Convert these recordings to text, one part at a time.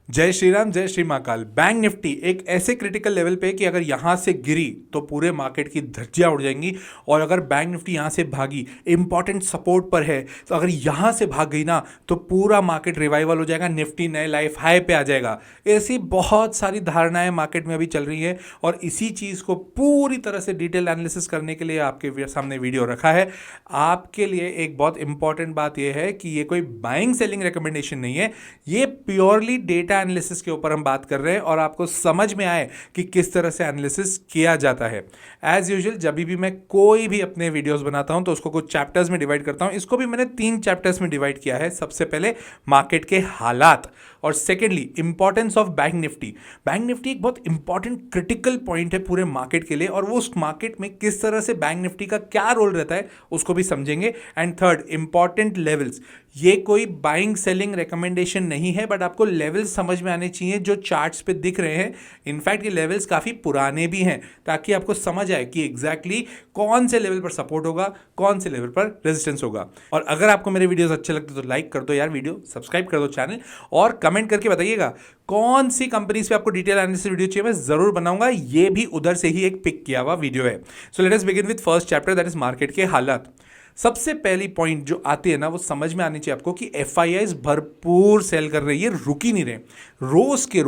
जय श्री राम, जय Shri Mahakal. Bank Nifty एक ऐसे क्रिटिकल लेवल पे कि अगर यहां से गिरी तो पूरे मार्केट की धज्जियां उड़ जाएंगी। और अगर बैंक निफ्टी यहां से भागी, इंपॉर्टेंट सपोर्ट पर है, तो अगर यहां से भाग गई ना तो पूरा मार्केट रिवाइवल हो जाएगा, निफ्टी नए लाइफ हाई पे आ जाएगा। ऐसी बहुत सारी धारणाएं मार्केट में अभी चल रही है और इसी चीज को पूरी तरह से डिटेल एनालिसिस करने के लिए आपके सामने वीडियो रखा है। आपके लिए एक बहुत इंपॉर्टेंट बात यह है कि ये कोई बाइंग सेलिंग रिकमेंडेशन नहीं है, ये प्योरली डेटा एनालिसिस के ऊपर हम बात कर रहे हैं और आपको समझ में आए कि किस तरह से एनालिसिस किया जाता है। एज यूजुअल जब भी मैं कोई भी अपने वीडियोस बनाता हूं तो उसको कुछ चैप्टर्स में डिवाइड करता हूं। इसको भी मैंने 3 चैप्टर्स में डिवाइड किया है। सबसे पहले मार्केट के हालात, और secondly importance of Bank Nifty. Bank Nifty एक बहुत इंपॉर्टेंट क्रिटिकल पॉइंट है पूरे मार्केट के लिए, और वो उस मार्केट में किस तरह से बैंक निफ्टी का क्या रोल रहता है उसको भी समझेंगे। And third, important levels. ये कोई बाइंग सेलिंग रिकमेंडेशन नहीं है, बट आपको लेवल्स समझ में आने चाहिए जो चार्ट्स पे दिख रहे हैं। इनफैक्ट ये लेवल्स काफी पुराने भी हैं, ताकि आपको समझ आए कि एग्जैक्टली कौन से लेवल पर सपोर्ट होगा, कौन से लेवल पर रेजिस्टेंस होगा। और अगर आपको मेरे वीडियोस अच्छे लगते तो लाइक कर दो यार, वीडियो सब्सक्राइब कर दो चैनल, और कमेंट करके बताइएगा कौन सी कंपनीज पे आपको डिटेल एनालिसिस वीडियो चाहिए, मैं जरूर बनाऊंगा। ये भी उधर से ही एक पिक किया हुआ वीडियो है। So let us begin with first chapter, that is market के हालात। सबसे पहली पॉइंट जो आती है ना, वो समझ में आनी चाहिए आपको कि एफआईआईज भरपूर सेल कर रही है, रुकी नहीं रहे। रोज के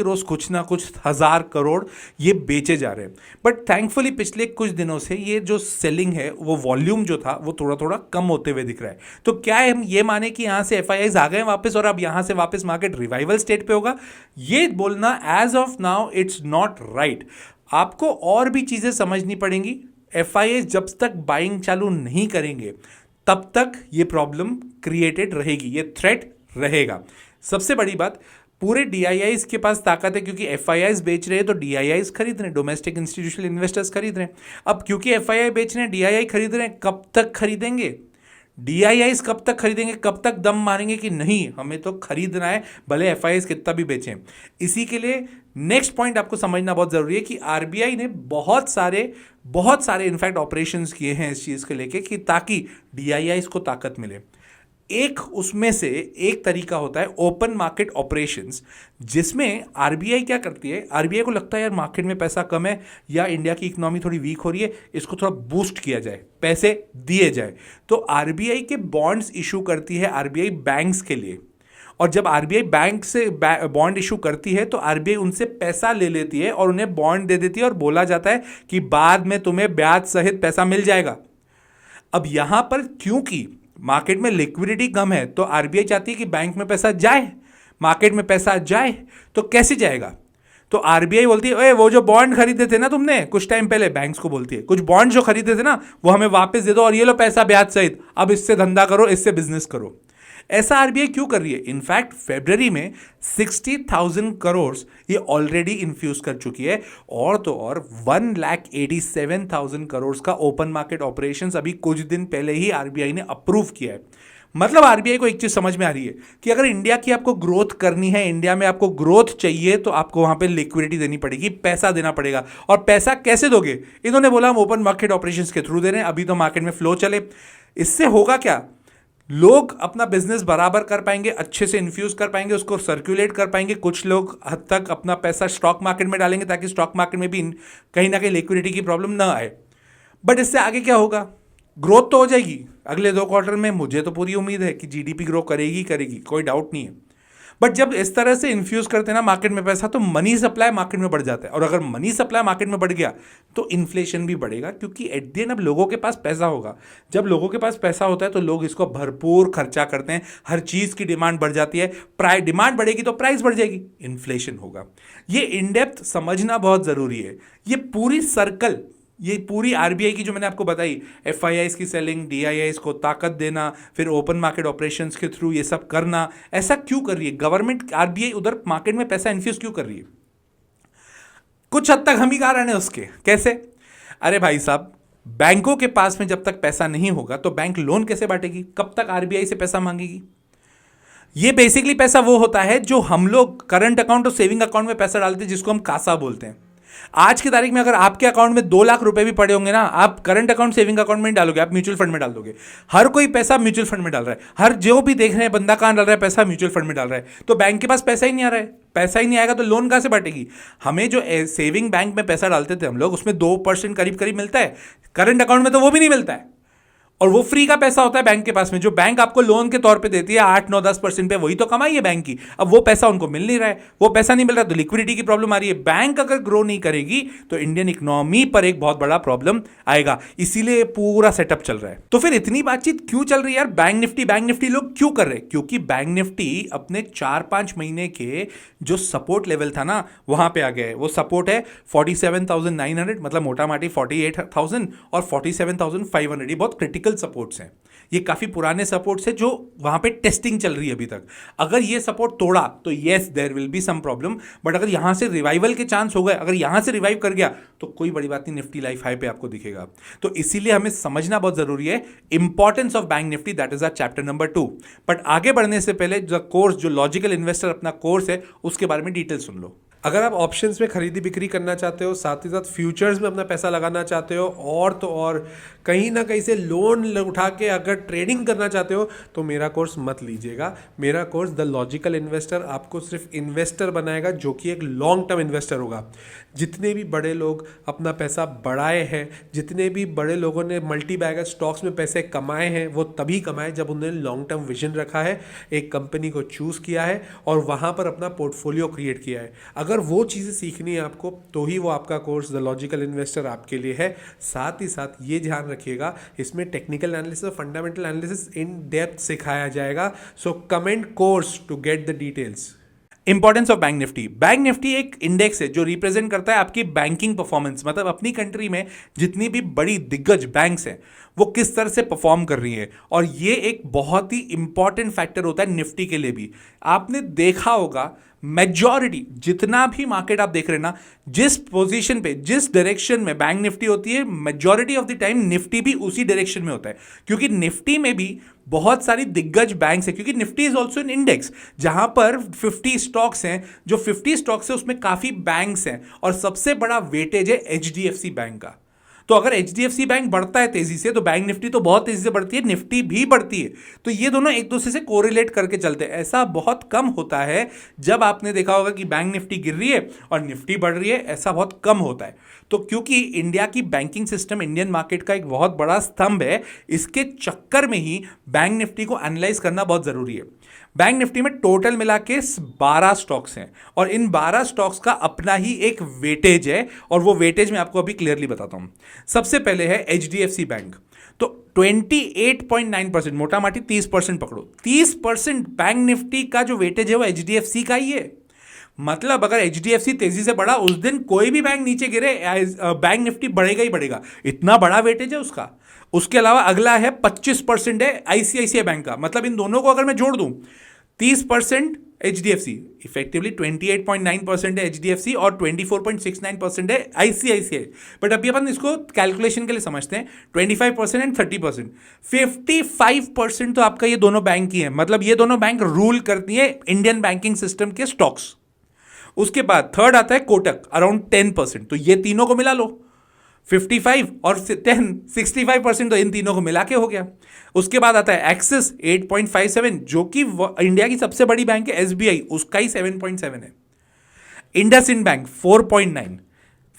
रोज कुछ ना कुछ 1000 करोड़ ये बेचे जा रहे हैं। बट थैंकफुली पिछले कुछ दिनों से ये जो सेलिंग है, वो वॉल्यूम जो था वो थोड़ा थोड़ा कम होते हुए दिख रहा है। तो क्या हम ये माने कि यहां से एफआईआईज आ गए वापस और अब यहां से वापस मार्केट रिवाइवल स्टेट पे होगा? ये बोलना as of now it's not right. आपको और भी चीजें समझनी पड़ेंगी। एफआईआई जब तक बाइंग चालू नहीं करेंगे तब तक ये प्रॉब्लम क्रिएटेड रहेगी, ये थ्रेट रहेगा। सबसे बड़ी बात, पूरे डीआईआईज के पास ताकत है, क्योंकि एफआईआईज बेच रहे हैं तो डीआईआईज खरीद रहे हैं, डोमेस्टिक इंस्टीट्यूशनल इन्वेस्टर्स खरीद रहे हैं। अब क्योंकि एफआईआई बेच रहे हैं, डीआईआई खरीद रहे हैं, कब तक खरीदेंगे? डीआईआईज कब तक खरीदेंगे, कब तक दम मारेंगे कि नहीं हमें तो खरीदना है, भले एफआईआईज कितना भी बेचें? इसी के लिए नेक्स्ट पॉइंट आपको समझना बहुत जरूरी है कि आरबीआई ने बहुत सारे इनफैक्ट ऑपरेशंस किए हैं इस चीज को लेके कि ताकि डीआईआईज को ताकत मिले। एक उसमें से एक तरीका होता है ओपन मार्केट ऑपरेशंस, जिसमें आरबीआई क्या करती है, आरबीआई को लगता है यार मार्केट में पैसा कम है या इंडिया की इकोनॉमी थोड़ी वीक हो रही है, इसको थोड़ा बूस्ट किया जाए, पैसे दिए जाए। तो आरबीआई के बॉन्ड्स इशू करती है आरबीआई बैंक्स के लिए। और जब आरबीआई बैंक से बॉन्ड इशू करती है तो आरबीआई उनसे पैसा ले लेती है और उन्हें बॉन्ड दे देती है, और बोला जाता है कि बाद में तुम्हें ब्याज सहित पैसा मिल जाएगा। अब यहां पर क्योंकि मार्केट में लिक्विडिटी कम है तो आरबीआई चाहती है कि बैंक में पैसा जाए, मार्केट में पैसा जाए। तो कैसे जाएगा? तो आरबीआई बोलती है, ओए वो जो बॉन्ड खरीदे थे ना तुमने कुछ टाइम पहले, बैंक्स को बोलती है, कुछ बॉन्ड जो खरीदे थे ना वो हमें वापस दे दो और ये लो पैसा ब्याज सहित, अब इससे धंधा करो, इससे बिजनेस करो। ऐसा आरबीआई क्यों कर रही है? इनफैक्ट फरवरी में 60,000 करोड़ ये ऑलरेडी इन्फ्यूज कर चुकी है, और तो और 1,87,000 करोड़ का ओपन मार्केट ऑपरेशंस अभी कुछ दिन पहले ही आरबीआई ने अप्रूव किया है। मतलब आरबीआई को एक चीज समझ में आ रही है कि अगर इंडिया की आपको ग्रोथ करनी है, इंडिया में आपको ग्रोथ चाहिए, तो आपको वहां पे लिक्विडिटी देनी पड़ेगी, पैसा देना पड़ेगा। और पैसा कैसे दोगे? इन्होंने बोला हम ओपन मार्केट ऑपरेशंस के थ्रू दे रहे हैं, अभी तो मार्केट में फ्लो चले। इससे होगा क्या? लोग अपना बिजनेस बराबर कर पाएंगे, अच्छे से इन्फ्यूज कर पाएंगे, उसको सर्कुलेट कर पाएंगे। कुछ लोग हद तक अपना पैसा स्टॉक मार्केट में डालेंगे ताकि स्टॉक मार्केट में भी कहीं ना कहीं लिक्विडिटी की प्रॉब्लम ना आए। बट इससे आगे क्या होगा? ग्रोथ तो हो जाएगी अगले 2 क्वार्टर में, मुझे तो पूरी उम्मीद है कि जीडीपी ग्रो करेगी, कोई डाउट नहीं है। बट जब इस तरह से इन्फ्यूज करते हैं ना मार्केट में पैसा, तो मनी सप्लाई मार्केट में बढ़ जाता है, और अगर मनी सप्लाई मार्केट में बढ़ गया तो इन्फ्लेशन भी बढ़ेगा, क्योंकि एट द एंड अब लोगों के पास पैसा होगा। जब लोगों के पास पैसा होता है तो लोग इसको भरपूर खर्चा करते हैं, हर चीज की डिमांड बढ़ जाती है, डिमांड बढ़ेगी तो प्राइस बढ़ जाएगी, इन्फ्लेशन होगा। ये इन डेप्थ समझना बहुत जरूरी है। ये पूरी सर्कल, ये पूरी आरबीआई की जो मैंने आपको बताई, एफआईआईज की सेलिंग, डीआईआईज को ताकत देना, फिर ओपन मार्केट ऑपरेशंस के थ्रू ये सब करना, ऐसा क्यों कर रही है गवर्नमेंट? आरबीआई उधर मार्केट में पैसा इन्फ्यूज क्यों कर रही है? कुछ हद तक हम ही कारण है उसके। कैसे? अरे भाई साहब, बैंकों के पास में जब तक पैसा नहीं होगा तो बैंक लोन कैसे बांटेगी? कब तक आरबीआई से पैसा मांगेगी? ये बेसिकली पैसा वो होता है जो हम लोग करंट अकाउंट और सेविंग अकाउंट में पैसा डालते हैं, जिसको हम कासा बोलते हैं। आज की तारीख में अगर आपके अकाउंट में 2 लाख रुपए भी पड़े होंगे ना, आप करंट अकाउंट सेविंग अकाउंट में नहीं डालोगे, आप म्यूचुअल फंड में डाल दोगे। हर कोई पैसा म्यूचुअल फंड में डाल रहा है, हर जो भी देख रहे हैं बंदा कहां डाल रहा है पैसा, म्यूचुअल फंड में डाल रहा है। तो बैंक के पास पैसा ही नहीं आ रहा है, पैसा ही नहीं आएगा तो लोन कहां से बांटेगी। हमें जो सेविंग बैंक में पैसा डालते थे हम लोग, उसमें 2% करीब करीब मिलता है, करंट अकाउंट में तो वो भी नहीं मिलता है, और वो फ्री का पैसा होता है बैंक के पास में, जो बैंक आपको लोन के तौर पे देती है 8 9 10% पे, वही तो कमाई है बैंक की। अब वो पैसा उनको मिल नहीं रहा है, वो पैसा नहीं मिल रहा तो लिक्विडिटी की प्रॉब्लम आ रही है। बैंक अगर ग्रो नहीं करेगी तो इंडियन इकोनॉमी पर एक बहुत बड़ा प्रॉब्लम आएगा, इसीलिए पूरा सेटअप चल रहा है। तो फिर इतनी बातचीत क्यों चल रही है यार बैंक निफ्टी लोग क्यों कर रहे हैं? क्योंकि बैंक निफ्टी अपने 4-5 महीने के जो सपोर्ट लेवल था ना, वहां पे आ गया है। वो सपोर्ट है 47,900, मतलब मोटा माटी 48,000 और 47,500, ये बहुत क्रिटिकल सपोर्ट्स हैं। ये काफी पुराने सपोर्ट्स हैं जो वहां पे टेस्टिंग चल रही है अभी तक। अगर ये सपोर्ट तोड़ा तो yes there will be some problem, but अगर यहां से रिवाइवल के चांस हो गए, अगर यहां से रिवाइव कर गया तो कोई बड़ी बात नहीं, निफ्टी लाइफ हाई पे आपको दिखेगा। तो इसीलिए हमें समझना बहुत जरूरी है importance of Bank Nifty, that is our chapter number 2। But आगे बढ़ने से पहले जो कोर्स, जो लॉजिकल इन्वेस्टर अपना कोर्स है, उसके बारे में डिटेल सुन लो। अगर आप ऑप्शंस में खरीदी बिक्री करना चाहते हो, साथ ही साथ फ्यूचर्स में अपना पैसा लगाना चाहते हो, और तो और कहीं ना कहीं से लोन उठा के अगर ट्रेडिंग करना चाहते हो, तो मेरा कोर्स मत लीजिएगा। मेरा कोर्स द लॉजिकल इन्वेस्टर आपको सिर्फ इन्वेस्टर बनाएगा, जो कि एक लॉन्ग टर्म इन्वेस्टर होगा। जितने भी बड़े लोग अपना पैसा बढ़ाए हैं, जितने भी बड़े लोगों ने मल्टी बैगर स्टॉक्स में पैसे कमाए हैं, वो तभी कमाए जब उन्होंने लॉन्ग टर्म विजन रखा है, एक कंपनी को चूज़ किया है और वहाँ पर अपना पोर्टफोलियो क्रिएट किया है। अगर वो चीज़ें सीखनी है आपको, तो ही वो आपका कोर्स द लॉजिकल इन्वेस्टर आपके लिए है। साथ ही साथ ये ध्यान रखिएगा, इसमें टेक्निकल एनालिसिस और फंडामेंटल एनालिसिस इन डेप्थ सिखाया जाएगा। So comment course to get the details. Importance of Bank Nifty एक इंडेक्स है जो रिप्रेजेंट करता है आपकी बैंकिंग परफॉर्मेंस, मतलब अपनी कंट्री में जितनी भी बड़ी दिग्गज बैंक्स हैं वो किस तरह से परफॉर्म कर रही हैं, और ये एक बहुत ही इंपॉर्टेंट फैक्टर होता है निफ्टी के लिए भी। आपने देखा होगा मेजॉरिटी, जितना भी मार्केट आप देख रहे हैं ना, जिस पोजीशन पे, जिस डायरेक्शन में बैंक निफ्टी होती है, majority of the time Nifty भी उसी डायरेक्शन में होता है, क्योंकि निफ्टी में भी बहुत सारी दिग्गज बैंक्स हैं। क्योंकि Nifty is also an index जहां पर 50 स्टॉक्स हैं, जो 50 स्टॉक्स है उसमें काफी बैंक्स हैं, और सबसे बड़ा वेटेज है एचडीएफसी बैंक का। तो अगर एचडीएफसी बैंक बढ़ता है तेजी से, तो बैंक निफ्टी तो बहुत तेजी से बढ़ती है, निफ्टी भी बढ़ती है। तो ये दोनों एक दूसरे से कोरिलेट करके चलते हैं। ऐसा बहुत कम होता है, जब आपने देखा होगा कि बैंक निफ्टी गिर रही है और निफ्टी बढ़ रही है, ऐसा बहुत कम होता है। तो क्योंकि इंडिया की बैंकिंग सिस्टम इंडियन मार्केट का एक बहुत बड़ा स्तंभ है, इसके चक्कर में ही बैंक निफ्टी को एनालाइज करना बहुत जरूरी है। बैंक निफ्टी में टोटल मिला के 12 स्टॉक्स हैं, और इन 12 स्टॉक्स का अपना ही एक वेटेज है, और वो वेटेज मैं आपको अभी क्लियरली बताता हूं। सबसे पहले है एचडीएफसी बैंक। तो 28.9%, मोटा माटी 30% पकड़ो, 30% बैंक निफ्टी का जो वेटेज है वो एचडीएफसी का ही है। मतलब अगर एचडीएफसी तेजी से बढ़ा, उस दिन कोई भी बैंक नीचे गिरे, बैंक निफ्टी बढ़ेगा ही बढ़ेगा, इतना बड़ा वेटेज है उसका। उसके अलावा अगला है 25% है आईसीआईसीआई बैंक का। मतलब इन दोनों को अगर मैं जोड़ दूं, 30% एचडीएफसी, इफेक्टिवली 28.9% है एचडीएफसी और 24.69% है आईसीआईसीआई। बट अभी अपन इसको कैलकुलेशन के लिए समझते हैं, 25% एंड 30%, 55% तो आपका ये दोनों बैंक ही है। मतलब ये दोनों बैंक रूल करती है इंडियन बैंकिंग सिस्टम के स्टॉक्स। उसके बाद थर्ड आता है कोटक, अराउंड 10%। तो ये तीनों को मिला लो, 55 और 10, 65% तो इन तीनों को मिला के हो गया। उसके बाद आता है एक्सिस 8.57, जो कि इंडिया की सबसे बड़ी बैंक है। एसबीआई, उसका ही 7.7 है। इंडसइंड बैंक 4.9,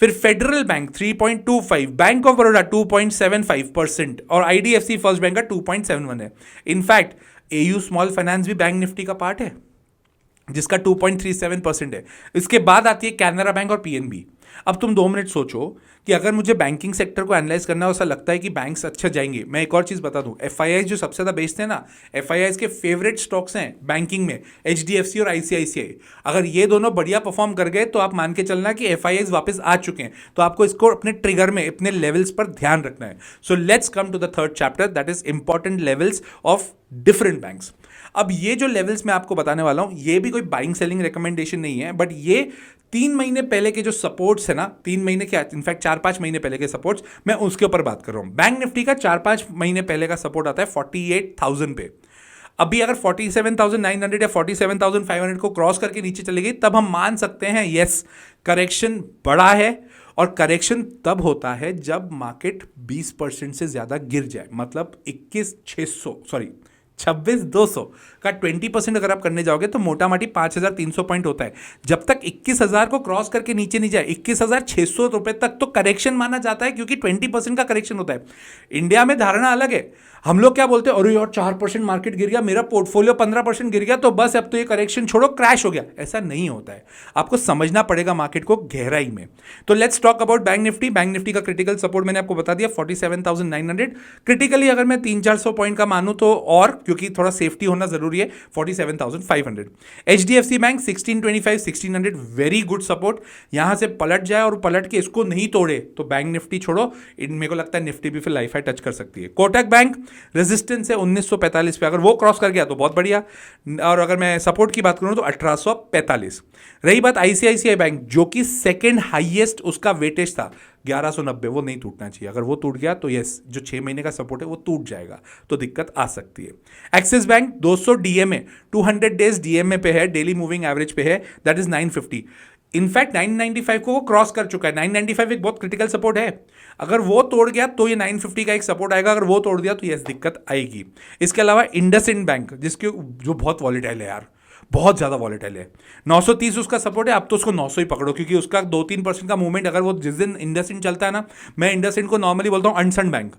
फिर federal bank 3.25, bank of Baroda 2.75%, और आईडीएफसी फर्स्ट बैंक का 2.71 है। इनफैक्ट एयू स्मॉल फाइनेंस भी बैंक निफ्टी का पार्ट है, जिसका 2.37% है। इसके बाद आती है कैनरा बैंक और पीएनबी। अब तुम 2 मिनट सोचो कि अगर मुझे बैंकिंग सेक्टर को एनालाइज करना है, ऐसा लगता है कि बैंक्स अच्छा जाएंगे। मैं एक और चीज़ बता दूं, एफआईआई जो सबसे ज़्यादा बेचते हैं ना, एफआईआई के फेवरेट स्टॉक्स हैं बैंकिंग में एचडीएफसी और आईसीआईसीआई। अगर ये दोनों बढ़िया परफॉर्म कर गए तो आप मान के चलना कि एफआईआई वापस आ चुके हैं। तो आपको इसको अपने ट्रिगर में, अपने लेवल्स पर ध्यान रखना है। So let's come to the third chapter, that is important levels of different banks. अब ये जो लेवल्स मैं आपको बताने वाला हूं, ये भी कोई बाइंग सेलिंग रिकमेंडेशन नहीं है, बट ये 3 महीने पहले के जो सपोर्ट्स है ना, 3 महीने क्या, इनफैक्ट 4-5 महीने पहले के सपोर्ट्स, मैं उसके ऊपर बात कर रहा हूं। बैंक निफ्टी का 4-5 महीने पहले का सपोर्ट आता है 48,000 पे। अभी अगर 47,900 या 47,500 को क्रॉस करके नीचे चली गई, तब हम मान सकते हैं यस, करेक्शन बड़ा है और करेक्शन तब होता है जब मार्केट 20% से ज़्यादा गिर जाए, मतलब 26,200 का 20% अगर आप करने जाओगे तो मोटा माटी 5,300 पॉइंट होता है। जब तक 21,000 को क्रॉस करके नीचे नहीं जाए 21,600 रुपए तक तो करेक्शन माना जाता है, क्योंकि 20% का करेक्शन होता है। इंडिया में धारणा अलग है। हम लोग क्या बोलते हैं, अरे यार 4% मार्केट गिर गया, मेरा पोर्टफोलियो 15% गिर गया, तो बस अब तो ये करेक्शन छोड़ो, क्रैश हो गया। ऐसा नहीं होता है, आपको समझना पड़ेगा मार्केट को गहराई में। तो let's talk about bank Nifty. Bank Nifty का क्रिटिकल सपोर्ट मैंने आपको बता दिया 47,900। क्रिटिकली अगर मैं 300-400 पॉइंट का मानूं तो, और क्योंकि थोड़ा सेफ्टी होना जरूरी है, 47,500। HDFC bank 1625-1600 very good support. यहां से पलट जाए और पलट के इसको नहीं तोड़े तो बैंक निफ्टी छोड़ो, मेरे को लगता है निफ्टी भी फिर लाइफ हाई टच कर सकती है। कोटक बैंक रेजिस्टेंस है 1945 पे, अगर वो क्रॉस कर गया तो बहुत बढ़िया, और अगर मैं सपोर्ट की बात करूं तो 1845। रही बात आईसीआईसीआई बैंक, जो कि सेकंड हाईएस्ट उसका वेटेज था 1190, वो नहीं टूटना चाहिए। अगर वो टूट गया तो यस, जो 6 महीने का सपोर्ट है वो टूट जाएगा, तो दिक्कत आ सकती है। Axis bank 200 DMA 200 days DMA पे है, डेली मूविंग एवरेज पे है, दैट इज 950। इनफैक्ट 995 को वो क्रॉस कर चुका है। 995 एक बहुत क्रिटिकल सपोर्ट है, अगर वो तोड़ गया तो ये 950 का एक सपोर्ट आएगा, अगर वो तोड़ दिया तो यस दिक्कत आएगी। इसके अलावा इंडसइंड बैंक, जिसके जो बहुत वॉलेटाइल है यार, बहुत ज़्यादा वॉलेटाइल है, 930 उसका सपोर्ट है, अब तो उसको 900 ही पकड़ो, क्योंकि उसका 2-3% का मूवमेंट, अगर वो जिस दिन इंडसइंड चलता है ना, मैं इंडसइंड को नॉर्मली बोलता हूँ अनसन बैंक।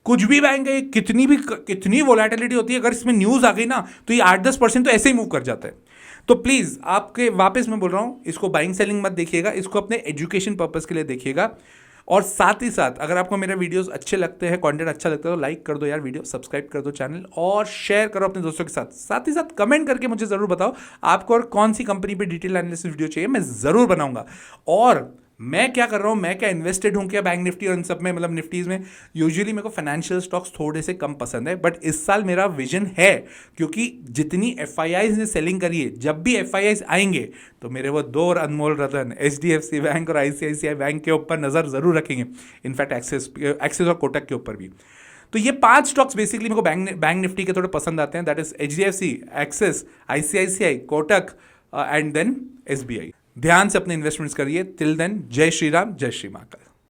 कुछ भी बैंक है, कितनी वोलेटिलिटी होती है, अगर इसमें न्यूज़ आ गई ना तो ये 8-10% तो ऐसे ही मूव कर जाता है। तो प्लीज़ आपके वापस मैं बोल रहा हूँ, इसको बाइंग सेलिंग मत देखिएगा, इसको अपने एजुकेशन पर्पस के लिए देखिएगा। और साथ ही साथ अगर आपको मेरे वीडियोस अच्छे लगते हैं, कंटेंट अच्छा लगता है, तो लाइक कर दो यार वीडियो, सब्सक्राइब कर दो चैनल, और शेयर करो अपने दोस्तों के साथ। साथ ही साथ कमेंट करके मुझे ज़रूर बताओ आपको और कौन सी कंपनी पे डिटेल एनालिसिस वीडियो चाहिए, मैं ज़रूर बनाऊंगा। और मैं क्या कर रहा हूँ, मैं क्या इन्वेस्टेड हूँ क्या बैंक निफ्टी और इन सब में, मतलब निफ्टीज़ में। यूजुअली मेरे को फाइनेंशियल स्टॉक्स थोड़े से कम पसंद है, बट इस साल मेरा विजन है, क्योंकि जितनी एफआईआईज ने सेलिंग करी है, जब भी एफआईआईज आएंगे तो मेरे वो दो अनमोल रतन एचडीएफसी बैंक और आईसीआईसीआई बैंक के ऊपर नज़र ज़रूर रखेंगे, इनफैक्ट एक्सिस और कोटक के ऊपर भी। तो ये 5 स्टॉक्स बेसिकली मेरे को बैंक निफ्टी के थोड़े पसंद आते हैं, that is HDFC, Axis, ICICI, Kotak and then SBI. ध्यान से अपने इन्वेस्टमेंट्स करिए। टिल देन, जय श्री राम, जय श्री महाकाल।